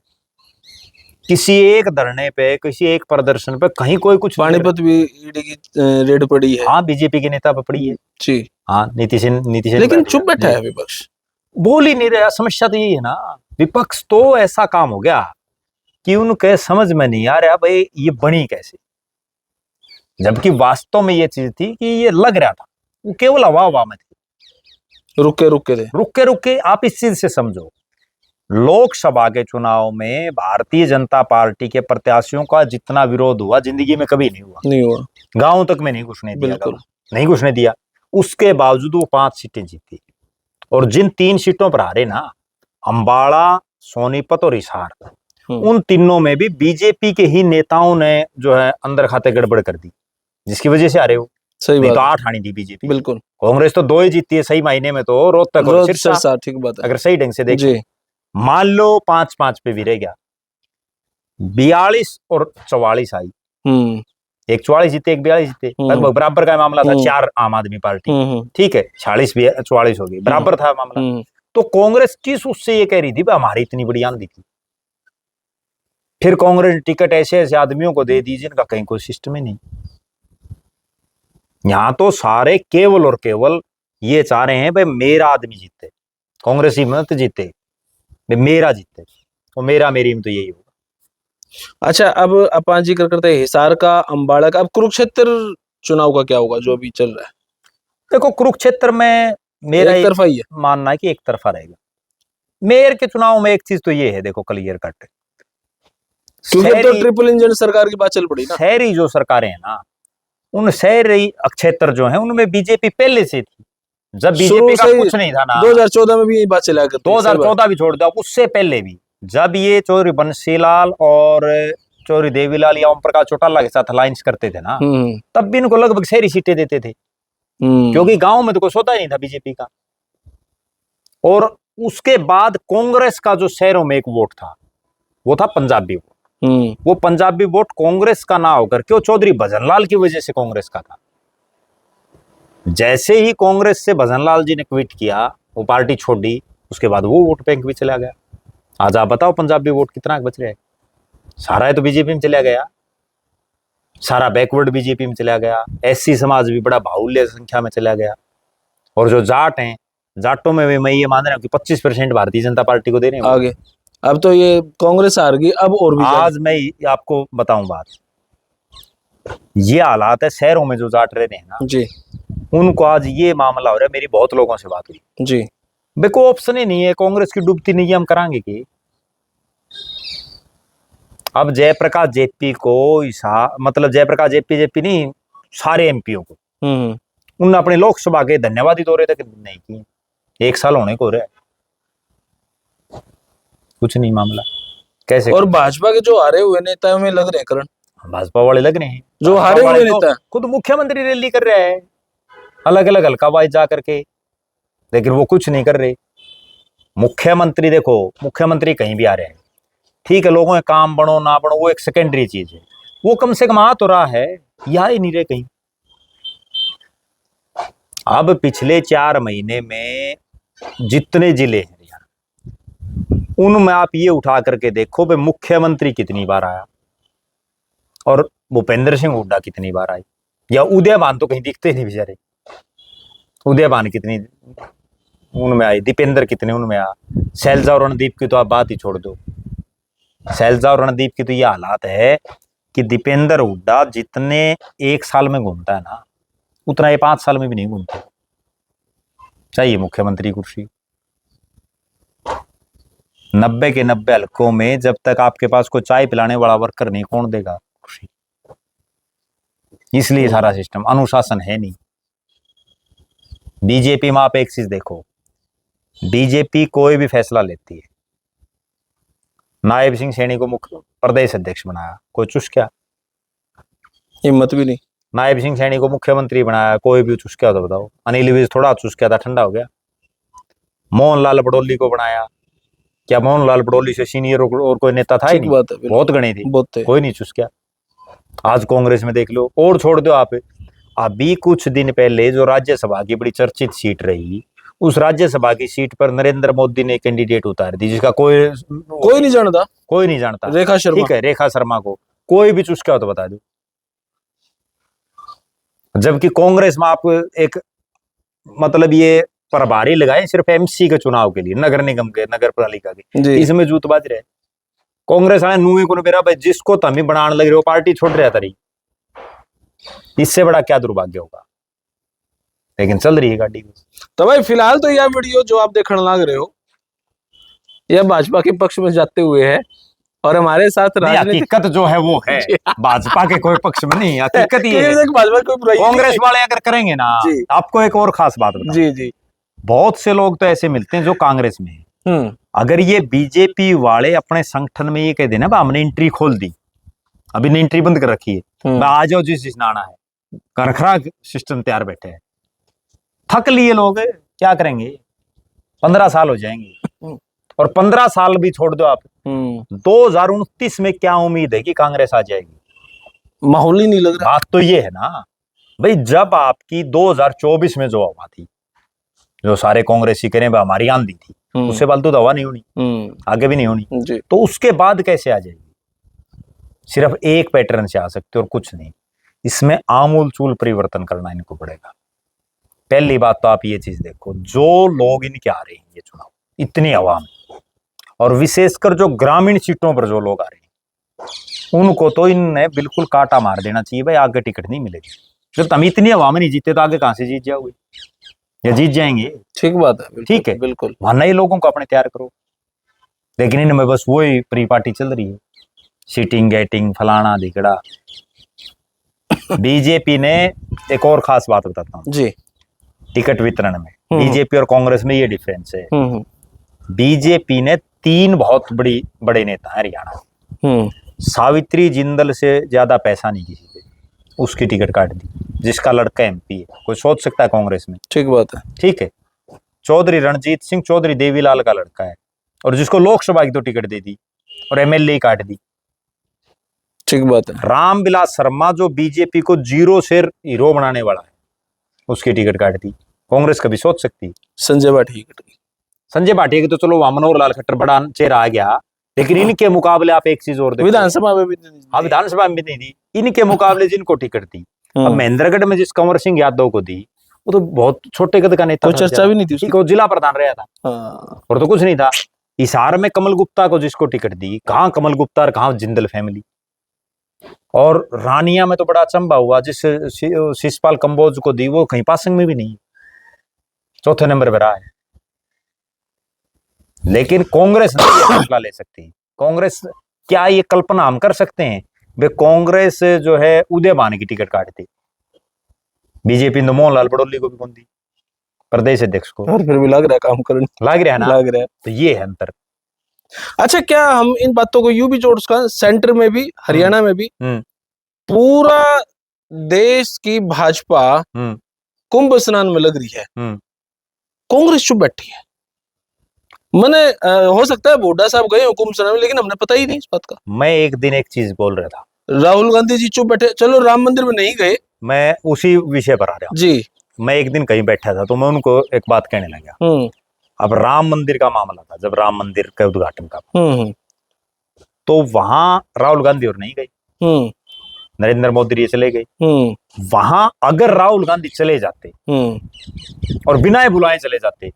Speaker 1: किसी एक धरने पे, किसी एक प्रदर्शन पे कहीं कोई कुछ,
Speaker 2: पानीपत भी ईडी की रेड पड़ी है,
Speaker 1: हाँ बीजेपी के नेता पे पड़ी है जी, हाँ नीतीश,
Speaker 2: लेकिन चुप बैठा है विपक्ष,
Speaker 1: बोल ही नहीं रहा। समस्या तो यही है ना, विपक्ष तो ऐसा काम हो गया कि उनके समझ में नहीं आ रहा भाई ये बनी कैसे, जबकि वास्तव में ये चीज थी कि ये लग रहा था, वो केवल हवा में थी, रुक के आप इस चीज से समझो, लोकसभा के चुनाव में भारतीय जनता पार्टी के प्रत्याशियों का जितना विरोध हुआ जिंदगी में कभी नहीं हुआ। गांव तक में नहीं घुसने दिया, उसके बावजूद वो 5 सीटें जीती, और जिन 3 सीटों पर हारे ना, अंबाला, सोनीपत और हिसार, उन तीनों में भी बीजेपी के ही नेताओं ने जो है अंदर खाते गड़बड़ कर दी, जिसकी वजह से हारे हो। सही बात, तो 8 हानी थी बीजेपी, बिल्कुल। कांग्रेस तो 2 ही जीती है सही मायने में, तो रोहतक और सिरसा, ठीक बात है, अगर सही ढंग से देखें। मान लो 5-5 पे भी रह गया, 42 और 44 आई, एक 44 जीते, एक 42 जीते, लगभग बराबर का मामला था, 4 आम आदमी पार्टी, ठीक है, 46 भी 44 हो गई, बराबर था मामला। तो कांग्रेस किस उससे ये कह रही थी हमारी इतनी बड़ी आंधी थी, फिर कांग्रेस ने टिकट ऐसे ऐसे आदमियों को दे दी जिनका कहीं कोई सिस्टम ही नहीं। यहां तो सारे केवल और केवल ये चाह रहे हैं भाई मेरा आदमी जीते, कांग्रेस ही मत जीते, मेरा जीते, और मेरा मेरी में तो यही होगा।
Speaker 2: अच्छा, अब अपन जिक्र करते हैं हिसार का, अंबाला का, अब कुरुक्षेत्र चुनाव का क्या होगा जो अभी चल रहा है?
Speaker 1: देखो, कुरुक्षेत्र में मेरा एक तरफा ही मानना है कि एक तरफा रहेगा। मेयर के चुनाव में एक चीज तो ये है, देखो क्लियर कट,
Speaker 2: क्योंकि तो ट्रिपल इंजन सरकार की बात चल पड़ी ना,
Speaker 1: शहरी जो सरकारें हैं ना, उन शहरी क्षेत्र जो है उनमें बीजेपी पहले से थी, जब बीजेपी का कुछ नहीं था ना,
Speaker 2: 2014 में भी यही बात चला करती,
Speaker 1: 2014 भी छोड़ दो, उससे पहले भी जब ये चौधरी बंसीलाल और चौधरी देवीलाल या ओम प्रकाश चौटाला के साथ अलायंस करते थे ना, तब भी इनको लगभग शहरी सीटें देते थे, क्योंकि गांव में तो कोई सौदा ही नहीं था बीजेपी का। और उसके बाद कांग्रेस का जो शहरों में एक वोट था, वो था पंजाबी वोट, वो पंजाबी वोट कांग्रेस का ना होकर के वो चौधरी भजनलाल की वजह से कांग्रेस का था। जैसे ही कांग्रेस से भजनलाल जी ने क्विट किया, वो पार्टी छोड़ी, उसके बाद वो वोट बैंक भी चला गया। आज आप बताओ पंजाबी वोट कितना बच रहा है? सारा तो बीजेपी में चला गया, सारा बैकवर्ड बीजेपी में चला गया। एससी समाज भी बड़ा बाहुल्य संख्या में चला गया। और जो जाट हैं, जाटों में भी मैं ये मान रहा हूँ कि 25% भारतीय जनता पार्टी को दे रहे हैं
Speaker 2: आगे। अब तो ये कांग्रेस हार गई, अब और भी
Speaker 1: आज मैं आपको बताऊं बात, ये हालात है शहरों में जो जाट रहते हैं ना
Speaker 2: जी,
Speaker 1: उनको आज ये मामला हो रहा है। मेरी बहुत लोगों से बात हुई
Speaker 2: जी,
Speaker 1: भाई कोई ऑप्शन ही नहीं है, कांग्रेस की डूबती नहीं है, हम कराएंगे कि अब जयप्रकाश जेपी को मतलब जयप्रकाश जेपी नहीं, सारे एमपीओ को उन्होंने अपने लोकसभा के धन्यवादी दौरे तक नहीं किए। 1 साल होने को रहा है, कुछ नहीं मामला कैसे।
Speaker 2: और भाजपा के जो हारे हुए नेता में लग रहे हैं करण,
Speaker 1: भाजपा वाले लग रहे हैं,
Speaker 2: जो हारे हुए नेता
Speaker 1: खुद मुख्यमंत्री रैली कर रहा है अलग अलग हल्काबाज जा करके, लेकिन वो कुछ नहीं कर रहे। मुख्यमंत्री देखो, मुख्यमंत्री कहीं भी आ रहे हैं, ठीक है, लोगों के काम बनो ना बनो वो एक सेकेंडरी चीज है, वो कम से कम आ तो रहा है, यहाँ ही नहीं रहे कहीं। अब पिछले 4 महीने में जितने जिले हैं उनमें आप ये उठा करके देखो भाई मुख्यमंत्री कितनी बार आया और भूपेंद्र सिंह हुड्डा कितनी बार आई, या उदयभान तो कहीं दिखते नहीं बेचारे। उदयभान कितनी उनमें आई, दीपेंद्र कितने उनमें आया, शैलजा और रणदीप की तो आप बात ही छोड़ दो। शैलजा और रणदीप की तो ये हालात है कि दीपेंद्र हुड्डा जितने 1 साल में घूमता है ना उतना ये 5 साल में भी नहीं घूमता। चाहिए मुख्यमंत्री कुर्सी। 90 के 90 हल्कों में जब तक आपके पास कोई चाय पिलाने वाला वर्कर नहीं, कौन देगा कुर्सी? इसलिए सारा सिस्टम अनुशासन है नहीं। बीजेपी में आप एक चीज देखो, बीजेपी कोई भी फैसला लेती है, नायब सिंह सैनी को मुख्य प्रदेश अध्यक्ष बनाया, कोई चुस्क्या?
Speaker 2: हिम्मत भी नहीं।
Speaker 1: नायब सिंह सैनी को मुख्यमंत्री बनाया, कोई भी चुस्क्या तो बताओ? अनिल विज थोड़ा चुस्क्या था, ठंडा हो गया। मोहनलाल बडोली को बनाया, क्या मोहनलाल बडोली से सीनियर और कोई नेता था ही नहीं? बहुत गणे थी, कोई नहीं चुस्क्या। आज कांग्रेस में देख लो, और छोड़ दो आप, अभी कुछ दिन पहले जो राज्यसभा की बड़ी चर्चित सीट रही, उस राज्यसभा की सीट पर नरेंद्र मोदी ने कैंडिडेट उतार दी जिसका कोई नहीं जानता, कोई नहीं जानता, रेखा शर्मा। ठीक है, रेखा शर्मा को कोई भी चुस्क्या हो तो बता दो। जबकि कांग्रेस में आप एक मतलब ये प्रभारी लगाए सिर्फ एमसी के चुनाव के लिए, नगर निगम के, नगर पालिका के, इसमें जूतबाज रहे कांग्रेस वाले। नुए को मेरा भाई जिसको तमी बनाने लग रहे हो पार्टी छोड़ रहा था, इससे बड़ा क्या दुर्भाग्य होगा? लेकिन चल रही है गाड़ी।
Speaker 2: तो भाई फिलहाल तो यह वीडियो जो आप देखने लग रहे हो यह भाजपा के पक्ष में जाते हुए है, और हमारे साथ
Speaker 1: हकीकत जो है वो है भाजपा के कोई पक्ष में नहीं, हकीकत ये है। कांग्रेस वाले अगर करेंगे ना, आपको एक और खास बात बताऊं,
Speaker 2: जी जी,
Speaker 1: बहुत से लोग तो ऐसे मिलते हैं जो कांग्रेस में है, अगर ये बीजेपी वाले अपने संगठन में ये कह देना हमने एंट्री खोल दी, अभी ने एंट्री बंद कर रखी है, आ जाओ जिस नाना है, करखरा सिस्टम तैयार बैठे है, थक लिए लोग, क्या करेंगे? 15 साल हो जाएंगे, और 15 साल भी छोड़ दो आप, 2029 में क्या उम्मीद है कि कांग्रेस आ जाएगी?
Speaker 2: माहौल ही नहीं लग रहा।
Speaker 1: बात तो ये है ना भाई, जब आपकी 2024 में जो हवा थी, जो सारे कांग्रेसी कह रहे हैं हमारी आंधी थी, उससे फालतू तो हवा नहीं होनी, आगे भी नहीं होनी, तो उसके बाद कैसे आ जाएगी? सिर्फ एक पैटर्न से आ सकते और कुछ नहीं। इसमें आमूल चूल परिवर्तन करना इनको पड़ेगा। पहली बात तो आप ये चीज देखो, जो लोग इनके आ रहे हैं ये चुनाव, इतनी आवाम, और विशेषकर जो ग्रामीण सीटों पर जो लोग आ रहे हैं, उनको तो इनने बिल्कुल काटा मार देना चाहिए भाई, आगे टिकट नहीं मिलेगी। जब हम इतनी आवाम नहीं जीते तो आगे कहां से जीत जाओगे, या जीत जाएंगे?
Speaker 2: ठीक बात है,
Speaker 1: ठीक है,
Speaker 2: बिल्कुल।
Speaker 1: वहां नए लोगों को अपने तैयार करो, लेकिन इनमें बस वही प्री पार्टी चल रही है, सीटिंग गेटिंग फलाना धिकड़ा। बीजेपी ने एक और खास बात बताता हूँ
Speaker 2: जी,
Speaker 1: टिकट वितरण में बीजेपी और कांग्रेस में ये डिफरेंस है। बीजेपी ने 3 बहुत बड़े नेता है हरियाणा, सावित्री जिंदल से ज्यादा पैसा नहीं किसी पे, उसकी टिकट काट दी, जिसका लड़का एमपी है। कोई सोच सकता है कांग्रेस में? ठीक बात है, ठीक है। चौधरी रणजीत सिंह चौधरी देवीलाल का लड़का है, और जिसको लोकसभा की तो टिकट दे दी और एमएलए काट दी। ठीक बात है। रामविलास शर्मा जो बीजेपी को 0 से हीरो बनाने वाला है, उसकी टिकट काट दी। कांग्रेस कभी सोच सकती? संजय भाटी संजय भाटिया की तो चलो वहां मनोहर लाल खट्टर बड़ा चेहरा आ गया, लेकिन इनके मुकाबले आप एक चीज और देखो,
Speaker 2: विधानसभा में भी
Speaker 1: हाँ विधानसभा में भी नहीं दी, इनके मुकाबले जिनको टिकट दी, अब महेंद्रगढ़ में जिस कंवर सिंह यादव को दी वो तो बहुत छोटे कद का नेता,
Speaker 2: कोई चर्चा भी नहीं थी उसकी,
Speaker 1: वो जिला प्रधान रहा था और तो कुछ नहीं था। हिसार में कमल गुप्ता को जिसको टिकट दी, कहाँ कमल गुप्ता और कहाँ जिंदल फैमिली। और रानिया में तो बड़ा अचंभा हुआ, जिस शिषपाल कंबोज को दी वो कहीं पासिंग में भी नहीं, चौथे नंबर पर रहा है। लेकिन कांग्रेस नहीं ये फैसला ले सकती। कांग्रेस क्या ये कल्पना हम कर सकते हैं वे कांग्रेस जो है उदयभान की टिकट काटती, बीजेपी ने मोहनलाल बड़ौली को भी कौन दी, प्रदेश अध्यक्ष को,
Speaker 2: और फिर भी लग रहा है काम करने,
Speaker 1: लग रहा है ना,
Speaker 2: लग रहा है।
Speaker 1: तो ये है अंतर।
Speaker 2: अच्छा, क्या हम इन बातों को यूं भी जोड़ सकते हैं, सेंटर में भी हरियाणा में भी पूरा देश की भाजपा कुंभ स्नान में लग रही है, कांग्रेस चुप बैठी है। मैंने हो सकता है बोडा साहब गए हो कुंभ स्नान में, लेकिन हमने पता ही नहीं इस बात का।
Speaker 1: मैं एक दिन एक चीज बोल रहा था,
Speaker 2: राहुल गांधी जी चुप बैठे, चलो राम मंदिर में नहीं गए,
Speaker 1: मैं उसी विषय पर आ रहा हूँ जी। मैं एक दिन कहीं बैठा था तो मैं उनको एक बात कहने लगा, अब राम मंदिर का मामला था, जब राम मंदिर का उद्घाटन का, तो वहां राहुल गांधी और नहीं गई, नरेंद्र मोदी ये चले गए। वहां अगर राहुल गांधी चले जाते और बिना बुलाए चले जाते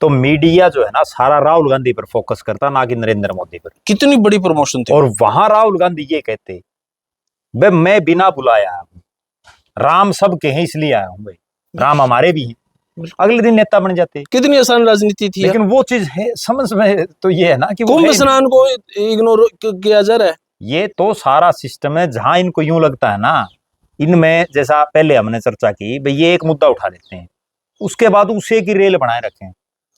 Speaker 1: तो मीडिया जो है ना सारा राहुल गांधी पर फोकस करता, ना कि नरेंद्र मोदी पर।
Speaker 2: कितनी बड़ी प्रमोशन थी। और
Speaker 1: वहां राहुल गांधी ये कहते, भाई मैं बिना बुलाया हूं, राम सब के हैं इसलिए आया हूं, भाई राम हमारे भी हैं, अगले दिन नेता बन जाते।
Speaker 2: कितनी आसान राजनीति थी।
Speaker 1: लेकिन वो चीज है समझ में तो ये है ना कि
Speaker 2: कुंभ स्नान को इग्नोर किया जा रहा है।
Speaker 1: ये तो सारा सिस्टम है, जहां इनको यूं लगता है ना, इनमें जैसा पहले हमने चर्चा की, भाई ये एक मुद्दा उठा लेते हैं, उसके बाद उसे की रेल बनाए रखें।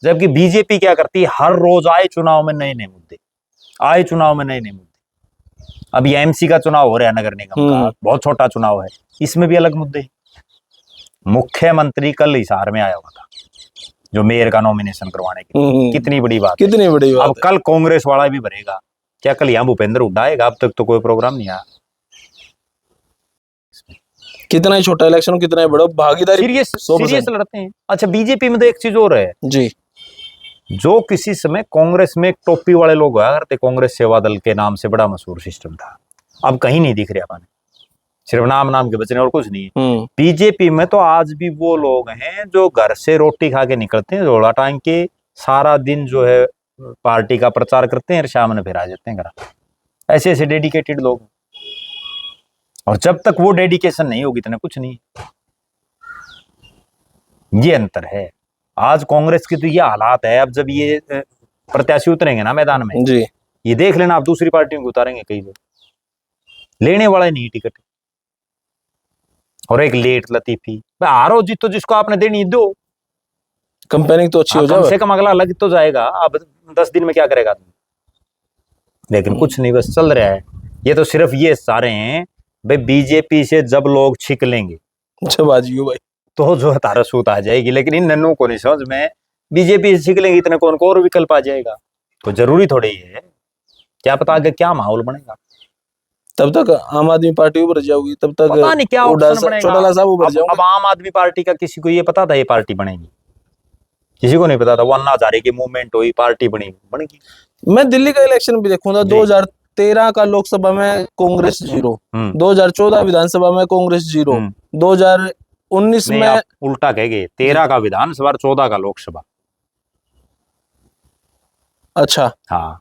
Speaker 1: जबकि बीजेपी क्या करती है, हर रोज आए चुनाव में नए नए मुद्दे, आए चुनाव में नए नए मुद्दे। अब ये एमसी का चुनाव हो रहा है, नगर निगम का बहुत छोटा चुनाव है, इसमें भी अलग मुद्दे। मुख्यमंत्री कल हिसार में आया हुआ था जो मेयर का नॉमिनेशन करवाने के लिए, कितनी बड़ी बात,
Speaker 2: कितनी बड़ी बात।
Speaker 1: अब कल कांग्रेस वाला भी भरेगा क्या, कल यहाँ भूपेंद्र हुड्डा आएगा, अब तक तो कोई प्रोग्राम नहीं आया।
Speaker 2: कितना ही छोटा इलेक्शन हो, कितना ही बड़ा, भागीदारी
Speaker 1: सीरियस लड़ते हैं। अच्छा, बीजेपी में तो एक चीज और है
Speaker 2: जी,
Speaker 1: जो किसी समय कांग्रेस में टोपी वाले लोग हुआ करते, कांग्रेस सेवा दल के नाम से बड़ा मशहूर सिस्टम था, अब कहीं नहीं दिख रहा पाने, सिर्फ नाम के बचने और कुछ नहीं है। बीजेपी में तो आज भी वो लोग हैं जो घर से रोटी खा के निकलते हैं, झोला टांग के सारा दिन जो है पार्टी का प्रचार करते हैं और शाम में फिर आ जाते हैं घर। ऐसे ऐसे डेडिकेटेड लोग, और जब तक वो डेडिकेशन नहीं होगी इतना कुछ नहीं। ये अंतर है। आज कांग्रेस की तो ये हालात है, अब जब ये प्रत्याशी उतरेंगे ना मैदान में जी, ये देख लेना आप दूसरी पार्टियों को उतारेंगे, कई लोग लेने वाला नहीं टिकट, और एक लेट लतीफी, हारो जीतो जिसको आपने देनी दो,
Speaker 2: कंपेनिंग तो अच्छी हो जाए,
Speaker 1: कम से कम अगला लग तो जाएगा। अब 10 दिन में क्या करेगा, लेकिन कुछ नहीं, बस चल रहा है। ये तो सिर्फ ये सारे हैं भाई, बीजेपी से जब लोग छिक लेंगे
Speaker 2: जब आज भाई
Speaker 1: तो जो तारा सूत आ जाएगी, लेकिन इन नन्नों को नहीं समझ में, बीजेपी से छिक लेंगे इतने को और विकल्प आ जाएगा, तो जरूरी थोड़ी है, क्या पता आगे क्या माहौल बनेगा।
Speaker 2: तब तक आम आदमी पार्टी उभर जाओगी, तब तक
Speaker 1: पता नहीं क्या
Speaker 2: चौटाला साहब उभर जाओगे।
Speaker 1: अब आम आदमी पार्टी का किसी को ये पता था ये पार्टी बनेगी, किसी को नहीं पता था। वो अन्ना हजारे की मूवमेंट हुई, पार्टी बनी, बन गई।
Speaker 2: मैं दिल्ली का इलेक्शन भी देखूंगा, 2013 का लोकसभा में कांग्रेस 0, 2014 विधानसभा में कांग्रेस 0, 2019 में
Speaker 1: उल्टा कह गए, 13 का विधानसभा, 14 का लोकसभा।
Speaker 2: अच्छा,
Speaker 1: हाँ,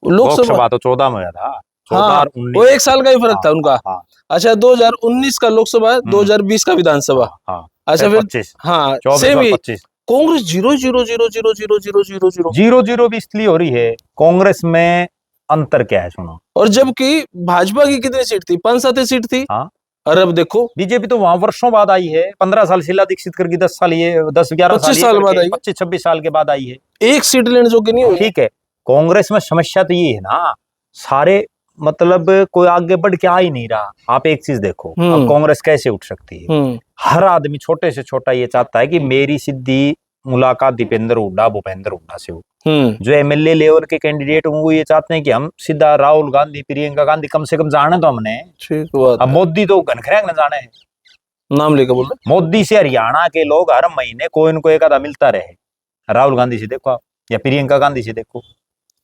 Speaker 2: लोकसभा
Speaker 1: तो 14 में हुआ था,
Speaker 2: हाँ, वो 1 साल का ही फर्क था उनका। अच्छा, 2019 का लोकसभा, 2020 का विधानसभा। अच्छा, फिर
Speaker 1: 25,
Speaker 2: हाँ, सेम ही कांग्रेस 0
Speaker 1: भी इसलिए हो रही है। कांग्रेस में अंतर क्या है सुनो,
Speaker 2: और जबकि भाजपा की कितनी सीट थी, 5-7 सीट थी।
Speaker 1: हाँ,
Speaker 2: और अब देखो
Speaker 1: बीजेपी तो वहां वर्षों बाद आई है, 15 साल शीला दीक्षित करके 10 साल, ये 10-11
Speaker 2: साल बाद आई,
Speaker 1: 25-26 साल के बाद आई है,
Speaker 2: एक सीट लेने जो कि नहीं हुई।
Speaker 1: ठीक है, कांग्रेस में समस्या तो ये है ना, सारे मतलब कोई आगे बढ़ के आ ही नहीं रहा। आप एक चीज देखो, अब कांग्रेस कैसे उठ सकती है, हर आदमी छोटे से छोटा ये चाहता है कि मेरी सीधी मुलाकात दीपेंद्र हुड्डा, भूपेंद्र हुड्डा से हो। जो एमएलए लेवल के कैंडिडेट होंगे वो ये चाहते हैं कि हम सीधा राहुल गांधी, प्रियंका गांधी कम से कम जाने तो हमने। अब मोदी तो घनखरेंग न जाने है,
Speaker 2: नाम लेकर बोल रहे,
Speaker 1: मोदी से हरियाणा के लोग हर महीने कोई न कोई एक आधा मिलता रहे, राहुल गांधी से देखो आप, या प्रियंका गांधी से देखो।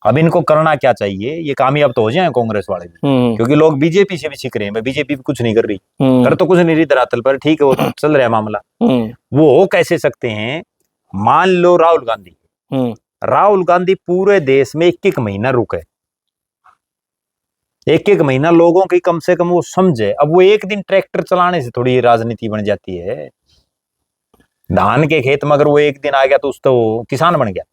Speaker 1: अब इनको करना क्या चाहिए, ये कामयाब तो हो जाए कांग्रेस वाले भी, क्योंकि लोग बीजेपी से भी सीख रहे हैं, बीजेपी भी कुछ नहीं कर रही, कर तो कुछ नहीं रही धरातल पर, ठीक है वो तो चल रहा है मामला। वो हो कैसे सकते हैं, मान लो राहुल गांधी पूरे देश में एक महीना रुके, एक महीना लोगों की कम से कम वो समझे। अब वो एक दिन ट्रैक्टर चलाने से थोड़ी राजनीति बन जाती है। धान के खेत में अगर वो एक दिन आ गया तो उस तो किसान बन गया,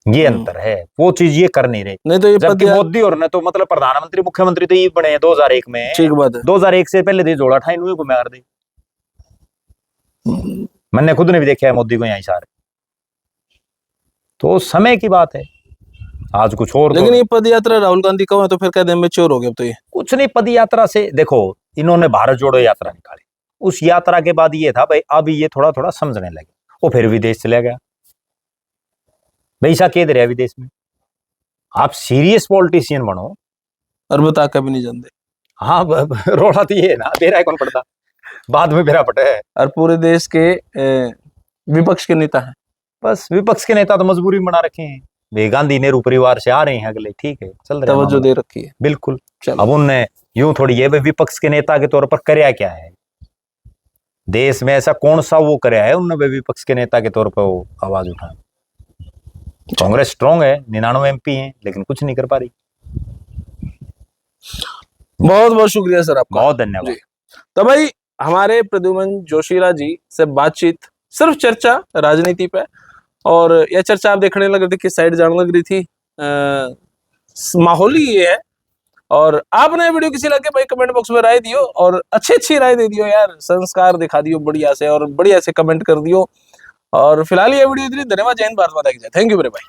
Speaker 1: ये अंतर है। वो चीज ये कर नहीं रहे।
Speaker 2: नहीं तो ये
Speaker 1: जबकि मोदी और ने तो मतलब प्रधानमंत्री मुख्यमंत्री तो ये बने हैं 2001 में।
Speaker 2: ठीक बात है।
Speaker 3: 2001 से पहले दे जोड़ा था इन्हें घुमा कर दे। मैंने खुद ने भी देखा है मोदी को यहीं सारे। तो समय की बात है, आज कुछ और।
Speaker 2: लेकिन ये पद यात्रा राहुल गांधी का है तो फिर कहते हैं मैच्योर हो गया। तो ये
Speaker 1: कुछ नहीं, पद यात्रा से देखो, इन्होंने भारत जोड़ो यात्रा निकाली, उस यात्रा के बाद ये था भाई अब ये थोड़ा थोड़ा समझने लगे, वो फिर विदेश चले गया। भाई ऐसा कह दे रहे विदेश में, आप सीरियस पॉलिटिशियन बनो
Speaker 2: और बता कभी नहीं जानते।
Speaker 1: हाँ रोड़ा तो ये है ना, बेरा कौन पड़ता, बाद में बेरा पटे है।
Speaker 2: और पूरे देश के विपक्ष के नेता हैं।
Speaker 1: बस विपक्ष के नेता तो मजबूरी बना रखे हैं, वे गांधी नेहरू परिवार से आ रहे हैं अगले, ठीक है चल रहे हैं,
Speaker 2: तवज्जो दे रखी है
Speaker 1: बिल्कुल। अब उनने यूं थोड़ी है विपक्ष के नेता के तौर पर कर्या क्या है देश में, ऐसा कौन सा वो कर्या है उनने विपक्ष के नेता के तौर पर वो आवाज उठाया। कांग्रेस स्ट्रांग है, 99 MP हैं, लेकिन कुछ नहीं कर पा रही।
Speaker 2: बहुत बहुत शुक्रिया सर आपका,
Speaker 1: बहुत धन्यवाद।
Speaker 2: तो भाई हमारे प्रद्युमन जोशीला जी से बातचीत, सिर्फ चर्चा राजनीति पे, और यह चर्चा आप देखने लग रही थी, किस साइड जाने लग रही थी, माहौल ही ये है। और आपने वीडियो किसी लगे भाई कमेंट बॉक्स में राय दियो, और अच्छी राय दे दियो यार, संस्कार दिखा दियो बढ़िया से, और बढ़िया से कमेंट कर दियो। और फिलहाल ये वीडियो इतनी, धन्यवाद, जय हिंद, भारत माता की जय। थैंक यू मेरे भाई।